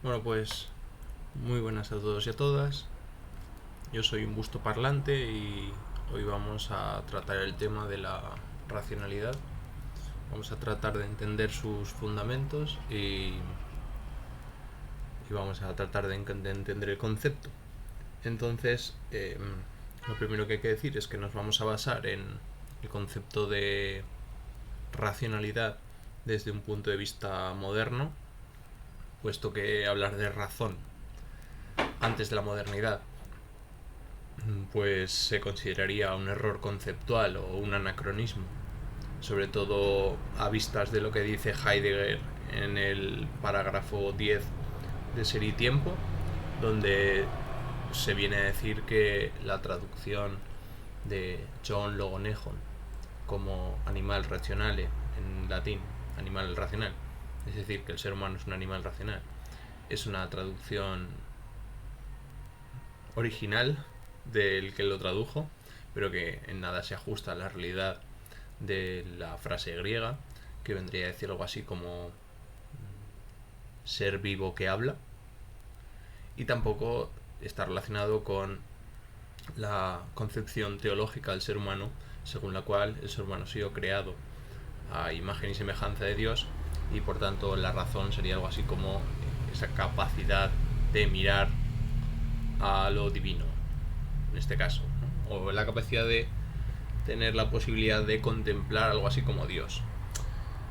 Bueno, pues muy buenas a todos y a todas. Yo soy un busto parlante y hoy vamos a tratar el tema de la racionalidad. Vamos a tratar de entender sus fundamentos y vamos a tratar de entender el concepto. Entonces, lo primero que hay que decir es que nos vamos a basar en el concepto de racionalidad desde un punto de vista moderno, puesto que hablar de razón antes de la modernidad pues se consideraría un error conceptual o un anacronismo, sobre todo a vistas de lo que dice Heidegger en el parágrafo 10 de Ser y Tiempo, donde se viene a decir que la traducción de John Logonejon como animal racionale en latín, animal racional, es decir, que el ser humano es un animal racional, es una traducción original del que lo tradujo, pero que en nada se ajusta a la realidad de la frase griega, que vendría a decir algo así como ser vivo que habla, y tampoco está relacionado con la concepción teológica del ser humano, según la cual el ser humano ha sido creado a imagen y semejanza de Dios, y por tanto la razón sería algo así como esa capacidad de mirar a lo divino, en este caso, ¿no? O la capacidad de tener la posibilidad de contemplar algo así como Dios.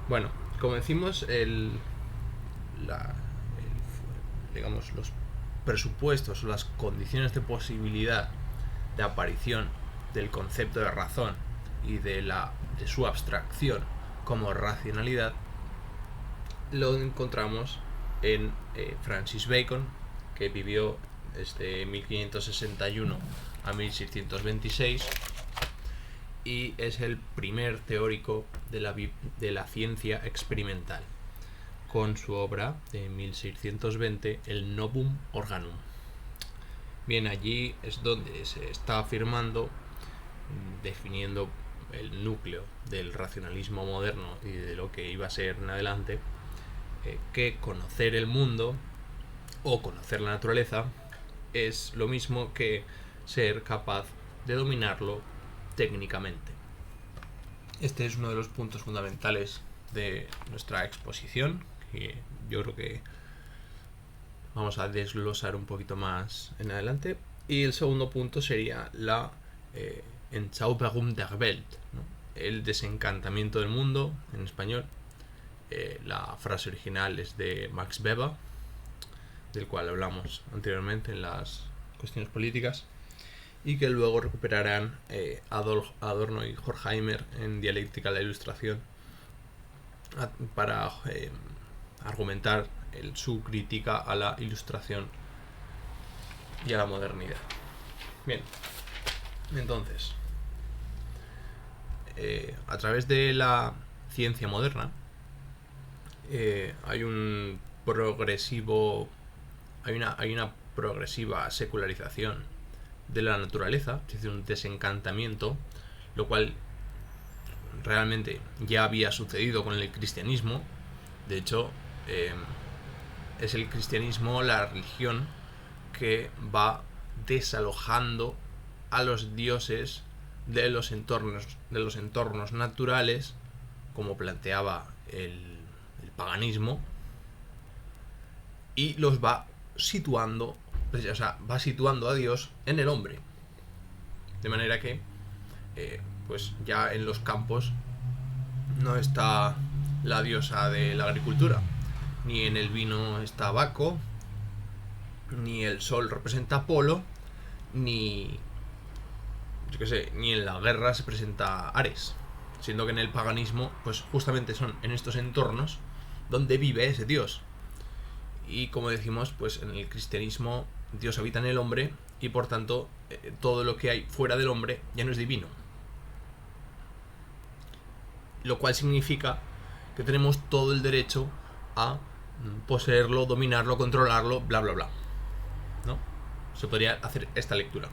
Bueno, como decimos, digamos, los presupuestos o las condiciones de posibilidad de aparición del concepto de razón y de su abstracción como racionalidad lo encontramos en Francis Bacon, que vivió desde 1561 a 1626 y es el primer teórico de la ciencia experimental, con su obra de 1620, el Novum Organum. Bien, allí es donde se está afirmando, definiendo el núcleo del racionalismo moderno y de lo que iba a ser en adelante, que conocer el mundo o conocer la naturaleza es lo mismo que ser capaz de dominarlo técnicamente. Este es uno de los puntos fundamentales de nuestra exposición, que yo creo que vamos a desglosar un poquito más en adelante. Y el segundo punto sería la Entzauberung der Welt, ¿no? El desencantamiento del mundo, en español. La frase original es de Max Weber, del cual hablamos anteriormente en las cuestiones políticas, y que luego recuperarán Adorno y Horkheimer en Dialéctica de la Ilustración para argumentar su crítica a la Ilustración y a la modernidad. Bien, entonces, a través de la ciencia moderna hay un progresivo hay una progresiva secularización de la naturaleza, es decir, un desencantamiento, lo cual realmente ya había sucedido con el cristianismo. De hecho, es el cristianismo la religión que va desalojando a los dioses de los entornos naturales, como planteaba el paganismo, y los va situando, o sea, va situando a Dios en el hombre. De manera que, pues ya en los campos no está la diosa de la agricultura, ni en el vino está Baco, ni el sol representa Apolo, ni yo qué sé, ni en la guerra se presenta Ares, siendo que en el paganismo, pues justamente son en estos entornos donde vive ese dios. Y como decimos, pues en el cristianismo Dios habita en el hombre y por tanto todo lo que hay fuera del hombre ya no es divino. Lo cual significa que tenemos todo el derecho a poseerlo, dominarlo, controlarlo, bla bla bla, ¿no? Se podría hacer esta lectura.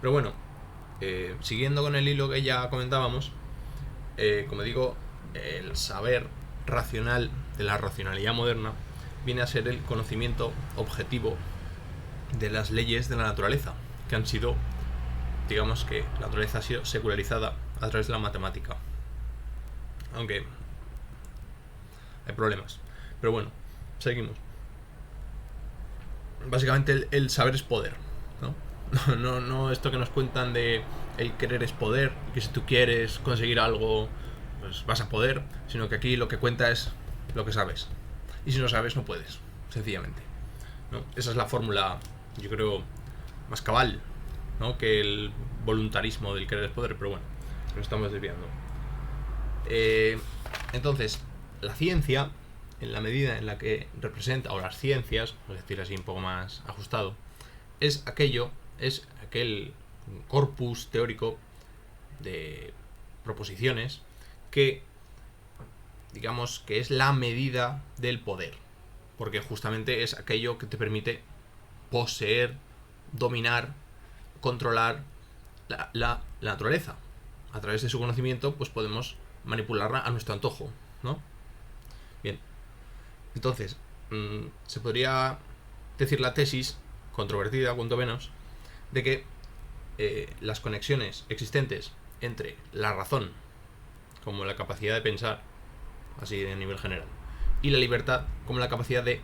Pero bueno, siguiendo con el hilo que ya comentábamos, como digo, el saber racional de la racionalidad moderna viene a ser el conocimiento objetivo de las leyes de la naturaleza, que han sido, digamos que la naturaleza ha sido secularizada a través de la matemática. Aunque hay problemas. Pero bueno, seguimos. Básicamente el saber es poder, ¿no? No esto que nos cuentan de el querer es poder, que si tú quieres conseguir algo, pues vas a poder, sino que aquí lo que cuenta es lo que sabes. Y si no sabes, no puedes, sencillamente, ¿no? Esa es la fórmula, yo creo, más cabal, ¿no?, que el voluntarismo del querer es poder, pero bueno, nos estamos desviando. Entonces, la ciencia, en la medida en la que representa, o las ciencias, por decir así un poco más ajustado, es aquel corpus teórico de proposiciones que, digamos, que es la medida del poder, porque justamente es aquello que te permite poseer, dominar, controlar la naturaleza. A través de su conocimiento, pues podemos manipularla a nuestro antojo, ¿no? Bien. Entonces, se podría decir la tesis, controvertida cuanto menos, de que las conexiones existentes entre la razón, como la capacidad de pensar, así de nivel general, y la libertad, como la capacidad de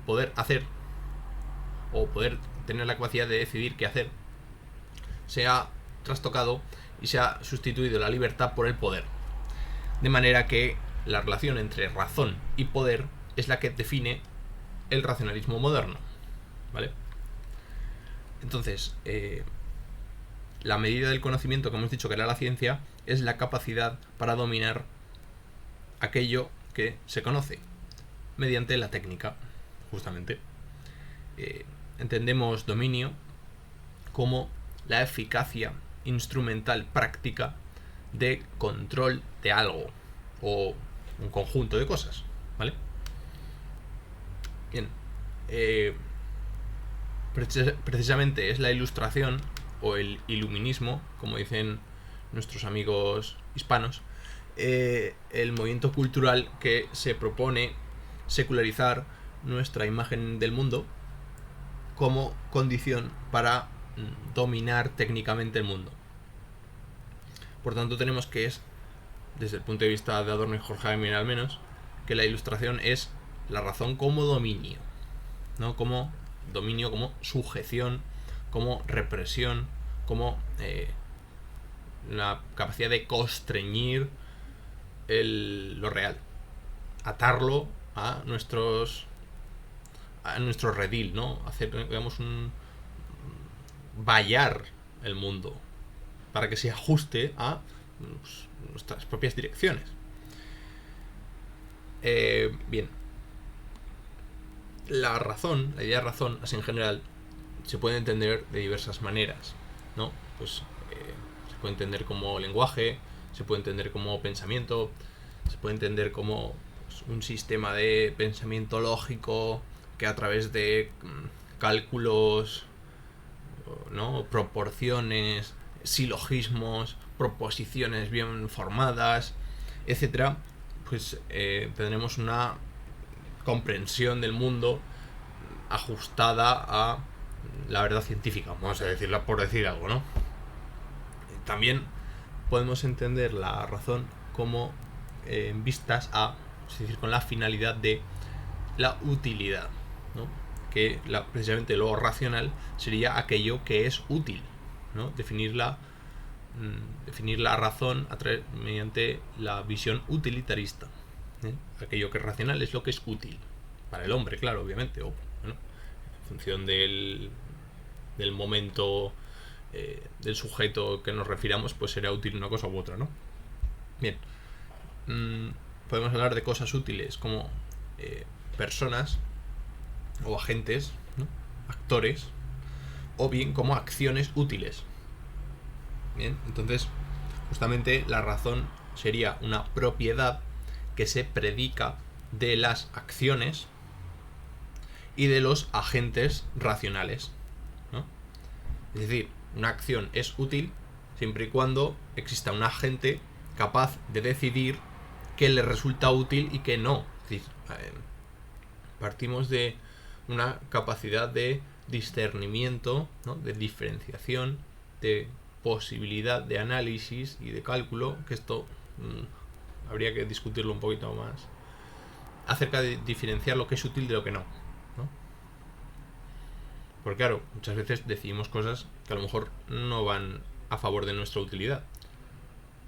poder hacer, o poder tener la capacidad de decidir qué hacer, se ha trastocado y se ha sustituido la libertad por el poder. De manera que la relación entre razón y poder es la que define el racionalismo moderno, ¿vale? Entonces, la medida del conocimiento, que hemos dicho que era la ciencia, es la capacidad para dominar aquello que se conoce mediante la técnica, justamente. Entendemos dominio como la eficacia instrumental práctica de control de algo o un conjunto de cosas, ¿vale? Bien, precisamente es la ilustración o el iluminismo, como dicen nuestros amigos hispanos, el movimiento cultural que se propone secularizar nuestra imagen del mundo como condición para dominar técnicamente el mundo. Por tanto, tenemos que es, desde el punto de vista de Adorno y Horkheimer al menos, que la ilustración es la razón como dominio, ¿no? Como dominio, como sujeción, como represión, como la capacidad de constreñir lo real, atarlo a nuestro redil, ¿no? Hacer, digamos, vallar el mundo para que se ajuste a nuestras propias direcciones. Bien, la idea de razón, así en general, se puede entender de diversas maneras, ¿no? Pues se puede entender como lenguaje, se puede entender como pensamiento, se puede entender como un sistema de pensamiento lógico que a través de cálculos, ¿no?, proporciones, silogismos, proposiciones bien formadas, etcétera, pues tendremos una comprensión del mundo ajustada a la verdad científica, vamos a decirla por decir algo, ¿no? También podemos entender la razón como vistas a, es decir, con la finalidad de la utilidad, ¿no? Que precisamente lo racional sería aquello que es útil, ¿no? Definir la razón mediante la visión utilitarista, ¿eh? Aquello que es racional es lo que es útil para el hombre, claro, obviamente, o bueno, en función del momento del sujeto que nos refiramos, pues será útil una cosa u otra, ¿no? Bien, podemos hablar de cosas útiles como personas o agentes, ¿no?, actores, o bien como acciones útiles. Bien, entonces justamente la razón sería una propiedad que se predica de las acciones y de los agentes racionales, ¿no? Es decir, una acción es útil siempre y cuando exista un agente capaz de decidir qué le resulta útil y qué no. Es decir, Partimos de una capacidad de discernimiento, ¿no? De diferenciación, de posibilidad de análisis y de cálculo, que esto habría que discutirlo un poquito más, acerca de diferenciar lo que es útil de lo que no, ¿no? Porque claro, muchas veces decidimos cosas que a lo mejor no van a favor de nuestra utilidad,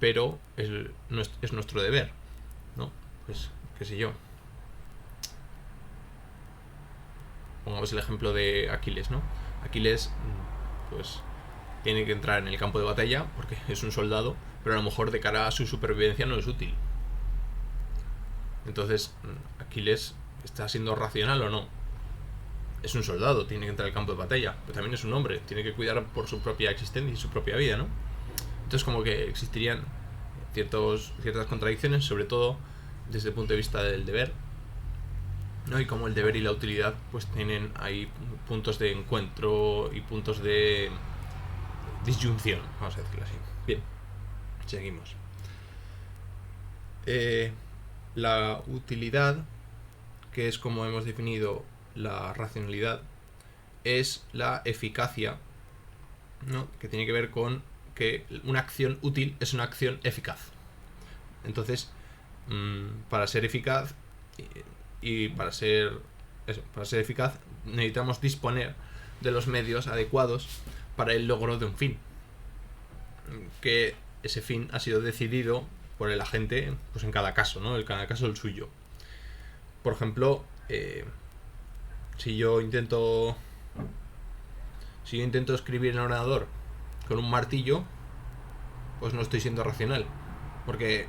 pero es nuestro deber, ¿no? Pues, qué sé yo. Pongamos el ejemplo de Aquiles, ¿no? Aquiles, pues, tiene que entrar en el campo de batalla porque es un soldado, pero a lo mejor de cara a su supervivencia no es útil. Entonces, Aquiles está siendo racional o no. Es un soldado, tiene que entrar al campo de batalla, pero también es un hombre, tiene que cuidar por su propia existencia y su propia vida, ¿no? Entonces, como que existirían ciertas contradicciones, sobre todo desde el punto de vista del deber, ¿no? Y como el deber y la utilidad pues tienen ahí puntos de encuentro y puntos de disyunción, vamos a decirlo así. Bien, seguimos. La utilidad, que es como hemos definido la racionalidad, es la eficacia, ¿no? Que tiene que ver con que una acción útil es una acción eficaz. Entonces, para ser eficaz y para ser eficaz necesitamos disponer de los medios adecuados para el logro de un fin, que ese fin ha sido decidido por el agente, pues en cada caso, ¿no? En cada caso el suyo. Por ejemplo, si yo intento escribir en el ordenador con un martillo, pues no estoy siendo racional, porque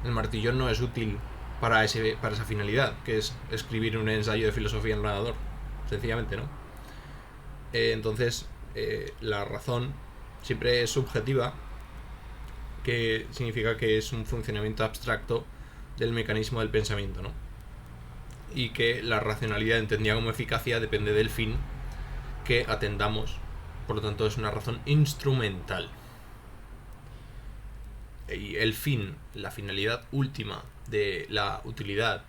el martillo no es útil para esa finalidad, que es escribir un ensayo de filosofía en el ordenador, sencillamente, ¿no? Entonces, la razón siempre es subjetiva, que significa que es un funcionamiento abstracto del mecanismo del pensamiento, ¿no? Y que la racionalidad entendida como eficacia depende del fin que atendamos, por lo tanto es una razón instrumental. Y el fin, la finalidad última de la utilidad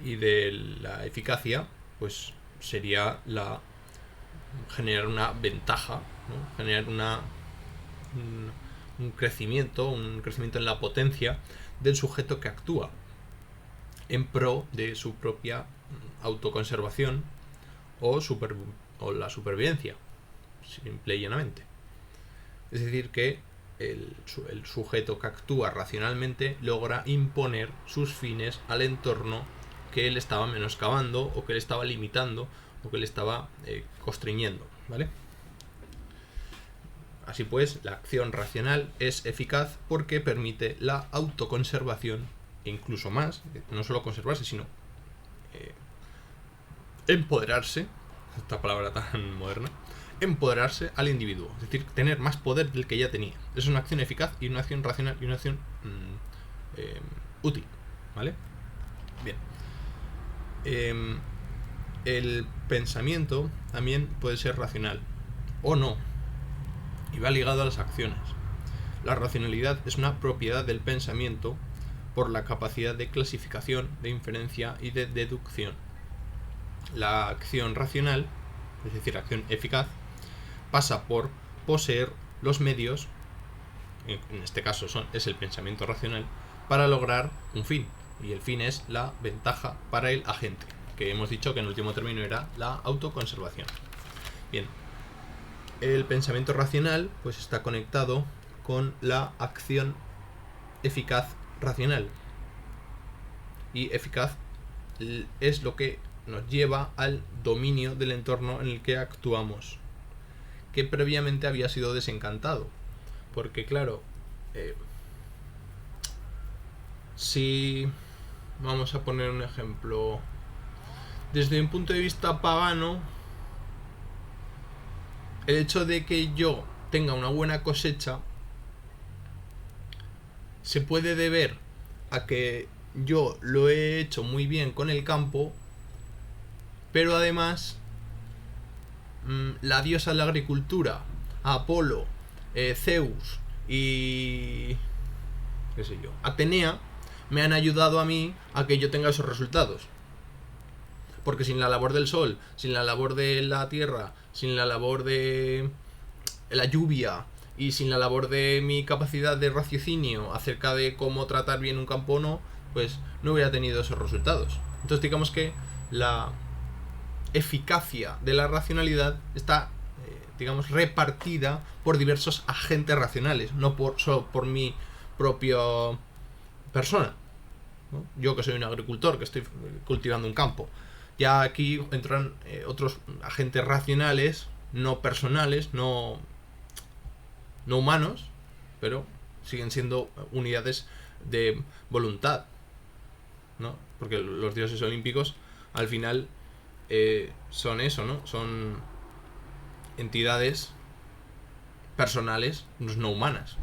y de la eficacia, pues sería generar una ventaja, ¿no? Generar un crecimiento en la potencia del sujeto que actúa en pro de su propia autoconservación o la supervivencia, simple y llanamente. Es decir, que el sujeto que actúa racionalmente logra imponer sus fines al entorno que él estaba menoscabando o que él estaba limitando o que él estaba constriñendo, ¿vale? Así pues, la acción racional es eficaz porque permite la autoconservación e incluso más, no solo conservarse, sino empoderarse, esta palabra tan moderna, empoderarse al individuo, es decir, tener más poder del que ya tenía. Es una acción eficaz y una acción racional y una acción útil, ¿vale? Bien. El pensamiento también puede ser racional o no, y va ligado a las acciones. La racionalidad es una propiedad del pensamiento por la capacidad de clasificación, de inferencia y de deducción. La acción racional, es decir, acción eficaz, pasa por poseer los medios, en este caso es el pensamiento racional, para lograr un fin, y el fin es la ventaja para el agente, que hemos dicho que en último término era la autoconservación. Bien, el pensamiento racional pues está conectado con la acción eficaz racional, y eficaz es lo que nos lleva al dominio del entorno en el que actuamos, que previamente había sido desencantado, porque claro, si vamos a poner un ejemplo desde un punto de vista pagano, el hecho de que yo tenga una buena cosecha se puede deber a que yo lo he hecho muy bien con el campo, pero además la diosa de la agricultura, Apolo, Zeus y qué sé yo, Atenea, me han ayudado a mí a que yo tenga esos resultados. porque sin la labor del sol, sin la labor de la tierra, sin la labor de la lluvia y sin la labor de mi capacidad de raciocinio acerca de cómo tratar bien un campo o no, pues no hubiera tenido esos resultados. Entonces digamos que la eficacia de la racionalidad está, digamos, repartida por diversos agentes racionales, no solo por mi propia persona, ¿no? Yo que soy un agricultor, que estoy cultivando un campo. Ya aquí entran otros agentes racionales, no personales, no humanos, pero siguen siendo unidades de voluntad, ¿no? Porque los dioses olímpicos al final son eso, ¿no? Son entidades personales, no humanas,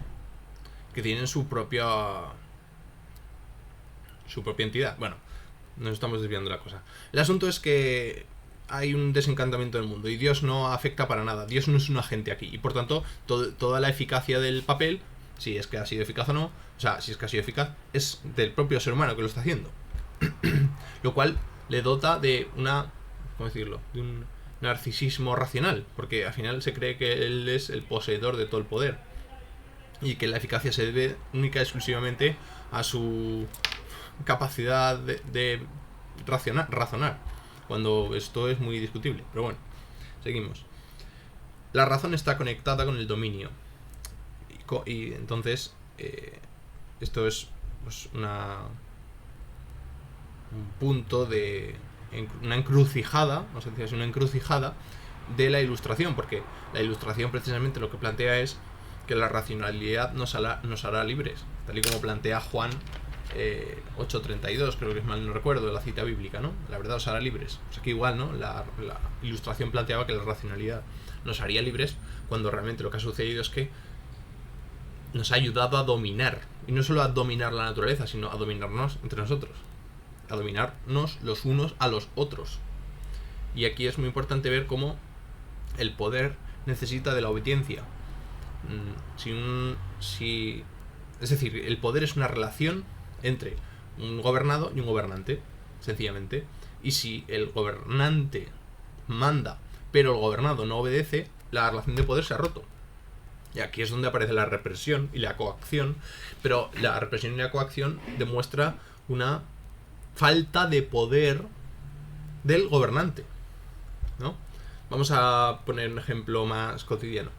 que tienen su propia entidad. Bueno, nos estamos desviando de la cosa. El asunto es que hay un desencantamiento del mundo y Dios no afecta para nada. Dios no es un agente aquí y por tanto toda la eficacia del papel, si es que ha sido eficaz o no, o sea, si es que ha sido eficaz, es del propio ser humano que lo está haciendo. Lo cual le dota de ¿cómo decirlo? De un narcisismo racional, porque al final se cree que él es el poseedor de todo el poder y que la eficacia se debe única y exclusivamente a su capacidad de razonar, cuando esto es muy discutible. Pero bueno, seguimos. La razón está conectada con el dominio y entonces esto es pues, un punto de una encrucijada, vamos a decir así, una encrucijada de la ilustración, porque la ilustración precisamente lo que plantea es que la racionalidad nos hará libres, tal y como plantea Juan 8:32, creo que es mal no recuerdo, la cita bíblica, ¿no? La verdad os hará libres. Pues aquí igual, ¿no? La ilustración planteaba que la racionalidad nos haría libres, cuando realmente lo que ha sucedido es que nos ha ayudado a dominar, y no solo a dominar la naturaleza, sino a dominarnos entre nosotros, a dominarnos los unos a los otros. Y aquí es muy importante ver cómo el poder necesita de la obediencia. Es decir, el poder es una relación entre un gobernado y un gobernante, sencillamente. Y si el gobernante manda, pero el gobernado no obedece, la relación de poder se ha roto. Y aquí es donde aparece la represión y la coacción. Pero la represión y la coacción demuestra una falta de poder del gobernante, ¿no? Vamos a poner un ejemplo más cotidiano.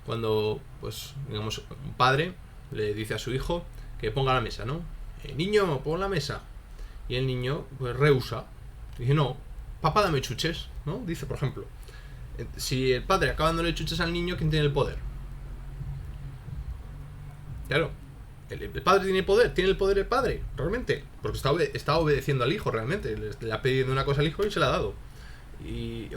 Cuando, pues, digamos, un padre le dice a su hijo que ponga la mesa, ¿no? Niño, pon la mesa. Y el niño, pues, rehúsa. Dice, no, papá, dame chuches, ¿no? Dice, por ejemplo. Si el padre acaba dándole chuches al niño, ¿quién tiene el poder? Claro, el padre tiene el poder el padre, realmente, porque está obedeciendo al hijo, realmente. Le ha pedido una cosa al hijo y se la ha dado. Y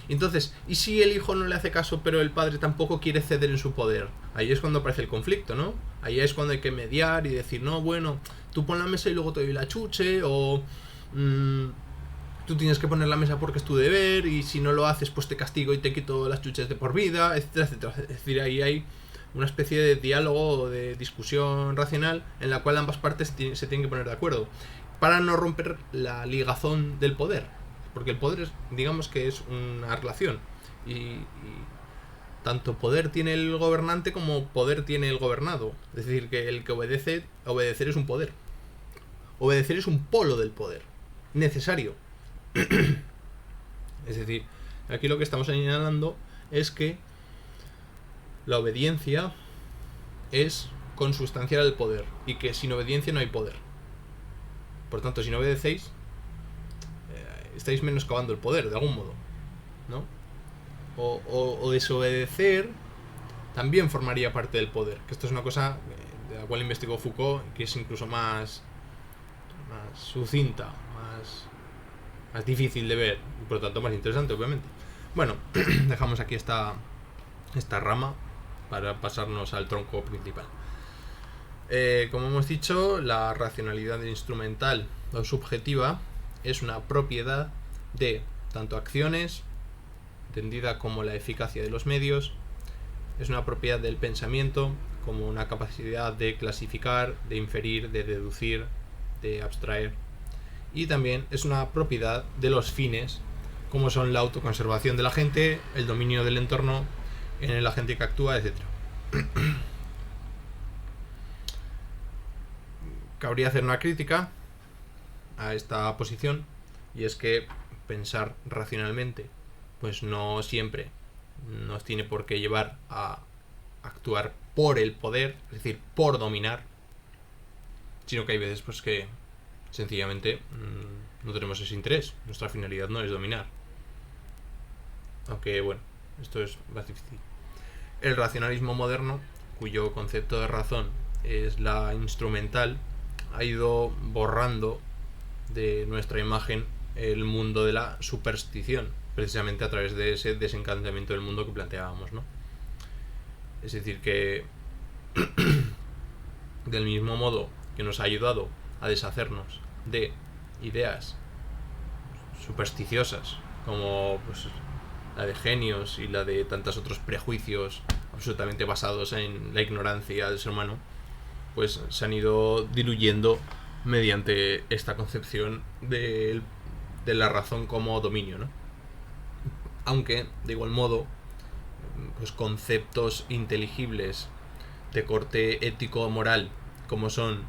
entonces, ¿y si el hijo no le hace caso, pero el padre tampoco quiere ceder en su poder? Ahí es cuando aparece el conflicto, ¿no? Ahí es cuando hay que mediar y decir, no, bueno, tú pon la mesa y luego te doy la chuche, o tú tienes que poner la mesa porque es tu deber, y si no lo haces, pues te castigo y te quito las chuches de por vida, etcétera, etcétera. Es decir, ahí hay una especie de diálogo o de discusión racional en la cual ambas partes se tienen que poner de acuerdo para no romper la ligazón del poder, porque el poder digamos que es una relación y tanto poder tiene el gobernante como poder tiene el gobernado. Es decir, que el que obedecer es un poder, obedecer es un polo del poder necesario. Es decir, aquí lo que estamos señalando es que la obediencia es consustancial al poder y que sin obediencia no hay poder. Por tanto, si no obedecéis, estáis menoscabando el poder de algún modo, ¿no? O desobedecer también formaría parte del poder, que esto es una cosa de la cual investigó Foucault, que es incluso más sucinta, más difícil de ver y por lo tanto más interesante, obviamente. Bueno, dejamos aquí esta rama para pasarnos al tronco principal. Como hemos dicho, la racionalidad instrumental o subjetiva es una propiedad de tanto acciones, entendida como la eficacia de los medios, es una propiedad del pensamiento, como una capacidad de clasificar, de inferir, de deducir, de abstraer, y también es una propiedad de los fines, como son la autoconservación del agente, el dominio del entorno en el agente que actúa, etc. Cabría hacer una crítica a esta posición, y es que pensar racionalmente pues no siempre nos tiene por qué llevar a actuar por el poder, es decir, por dominar, sino que hay veces pues que sencillamente no tenemos ese interés, nuestra finalidad no es dominar. Aunque bueno, esto es más difícil. El racionalismo moderno, cuyo concepto de razón es la instrumental, ha ido borrando de nuestra imagen el mundo de la superstición, precisamente a través de ese desencantamiento del mundo que planteábamos, ¿no? Es decir, que del mismo modo que nos ha ayudado a deshacernos de ideas supersticiosas como pues, la de genios y la de tantos otros prejuicios absolutamente basados en la ignorancia del ser humano, pues se han ido diluyendo mediante esta concepción de la razón como dominio, ¿no? Aunque, de igual modo, pues conceptos inteligibles de corte ético-moral, como son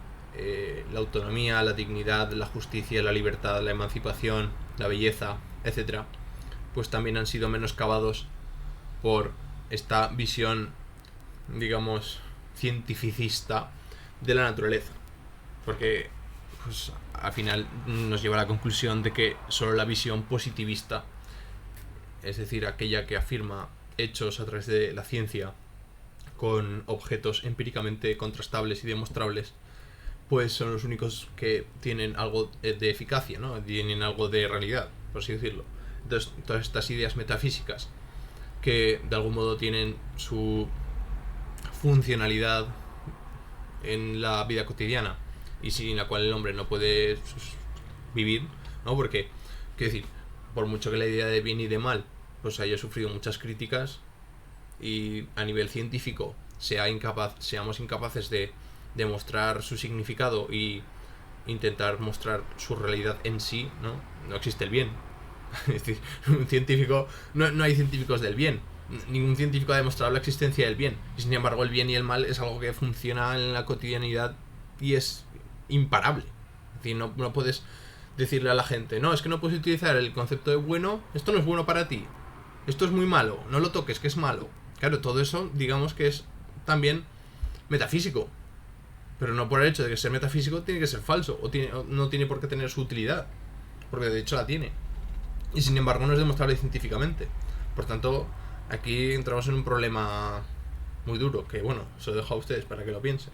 la autonomía, la dignidad, la justicia, la libertad, la emancipación, la belleza, etc., pues también han sido menoscabados por esta visión, digamos, cientificista de la naturaleza. Porque pues, al final nos lleva a la conclusión de que solo la visión positivista, es decir, aquella que afirma hechos a través de la ciencia con objetos empíricamente contrastables y demostrables, pues son los únicos que tienen algo de eficacia, ¿no? Tienen algo de realidad, por así decirlo. Entonces, todas estas ideas metafísicas que de algún modo tienen su funcionalidad en la vida cotidiana y sin la cual el hombre no puede vivir, ¿no? Porque, quiero decir, por mucho que la idea de bien y de mal pues haya sufrido muchas críticas y a nivel científico seamos incapaces de demostrar su significado y intentar mostrar su realidad en sí, no existe el bien. Es decir, un científico, no hay científicos del bien. Ningún científico ha demostrado la existencia del bien. Y sin embargo, el bien y el mal es algo que funciona en la cotidianidad y es imparable. Es decir, no puedes decirle a la gente, no, es que no puedes utilizar el concepto de bueno, esto no es bueno para ti, esto es muy malo, no lo toques, que es malo. Claro, todo eso, digamos que es también metafísico. Pero no por el hecho de que ser metafísico tiene que ser falso, o no tiene por qué tener su utilidad, porque de hecho la tiene. Y sin embargo no es demostrable científicamente. Por tanto, aquí entramos en un problema muy duro, que bueno, se lo dejo a ustedes para que lo piensen.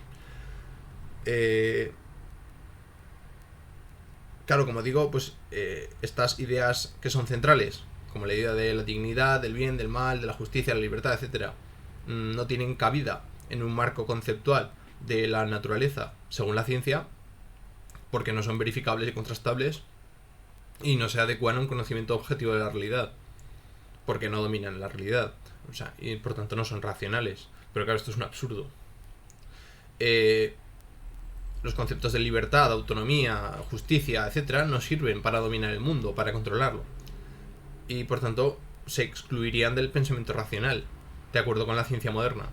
Claro, como digo, pues estas ideas que son centrales, como la idea de la dignidad, del bien, del mal, de la justicia, la libertad, etc., no tienen cabida en un marco conceptual de la naturaleza según la ciencia, porque no son verificables y contrastables y no se adecuan a un conocimiento objetivo de la realidad, porque no dominan la realidad, o sea, y por tanto no son racionales. Pero claro, esto es un absurdo. Los conceptos de libertad, autonomía, justicia, etcétera, no sirven para dominar el mundo, para controlarlo, y por tanto se excluirían del pensamiento racional, de acuerdo con la ciencia moderna,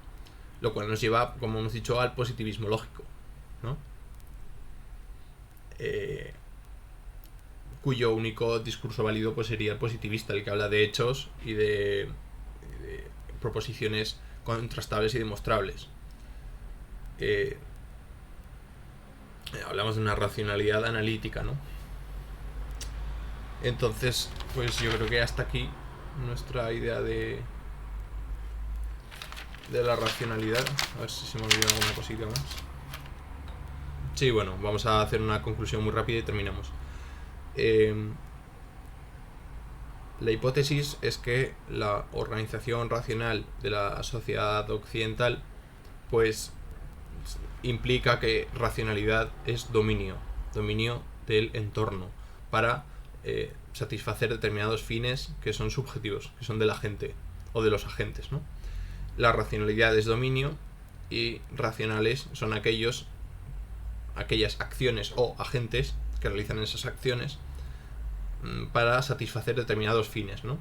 lo cual nos lleva, como hemos dicho, al positivismo lógico, ¿no? Cuyo único discurso válido pues sería el positivista, el que habla de hechos y de proposiciones contrastables y demostrables. Hablamos de una racionalidad analítica, ¿no? Entonces, pues yo creo que hasta aquí nuestra idea de la racionalidad. A ver si se me olvidó alguna cosita más. Sí, bueno, vamos a hacer una conclusión muy rápida y terminamos. La hipótesis es que la organización racional de la sociedad occidental pues implica que racionalidad es dominio del entorno para satisfacer determinados fines que son subjetivos, que son de la gente o de los agentes, ¿no? La racionalidad es dominio y racionales son aquellas acciones o agentes que realizan esas acciones para satisfacer determinados fines, ¿no?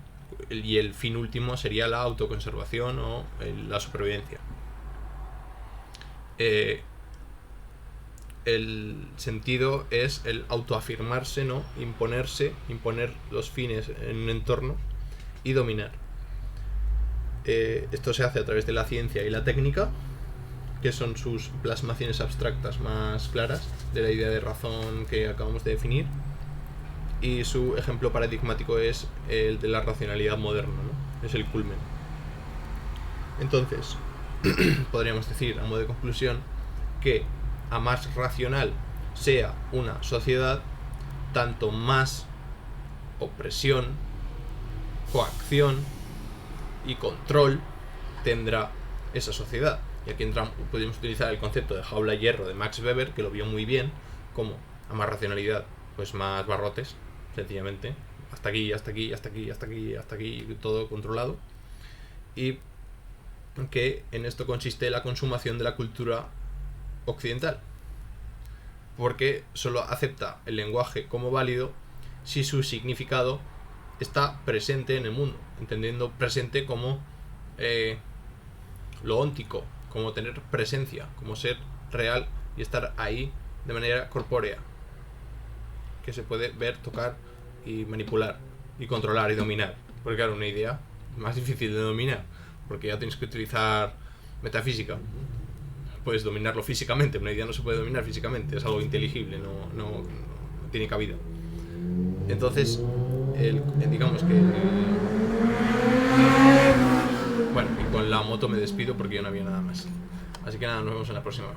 Y el fin último sería la autoconservación o la supervivencia. El sentido es el autoafirmarse, ¿no? Imponer los fines en un entorno y dominar. Esto se hace a través de la ciencia y la técnica, que son sus plasmaciones abstractas más claras de la idea de razón que acabamos de definir, y su ejemplo paradigmático es el de la racionalidad moderna, ¿no? Es el culmen. Entonces, podríamos decir, a modo de conclusión, que a más racional sea una sociedad, tanto más opresión, coacción y control tendrá esa sociedad. Y aquí podemos utilizar el concepto de jaula de hierro de Max Weber, que lo vio muy bien, como a más racionalidad, pues más barrotes, sencillamente, hasta aquí, hasta aquí, hasta aquí, hasta aquí, hasta aquí, todo controlado. Y que en esto consiste la consumación de la cultura occidental, porque solo acepta el lenguaje como válido si su significado está presente en el mundo, entendiendo presente como lo óntico, como tener presencia, como ser real y estar ahí de manera corpórea, que se puede ver, tocar y manipular y controlar y dominar. Porque claro, una idea es más difícil de dominar, porque ya tienes que utilizar metafísica. Puedes dominarlo físicamente, una idea no se puede dominar físicamente, es algo inteligible, no tiene cabida. Entonces, digamos que... Bueno, y con la moto me despido porque ya no había nada más. Así que nada, nos vemos en la próxima.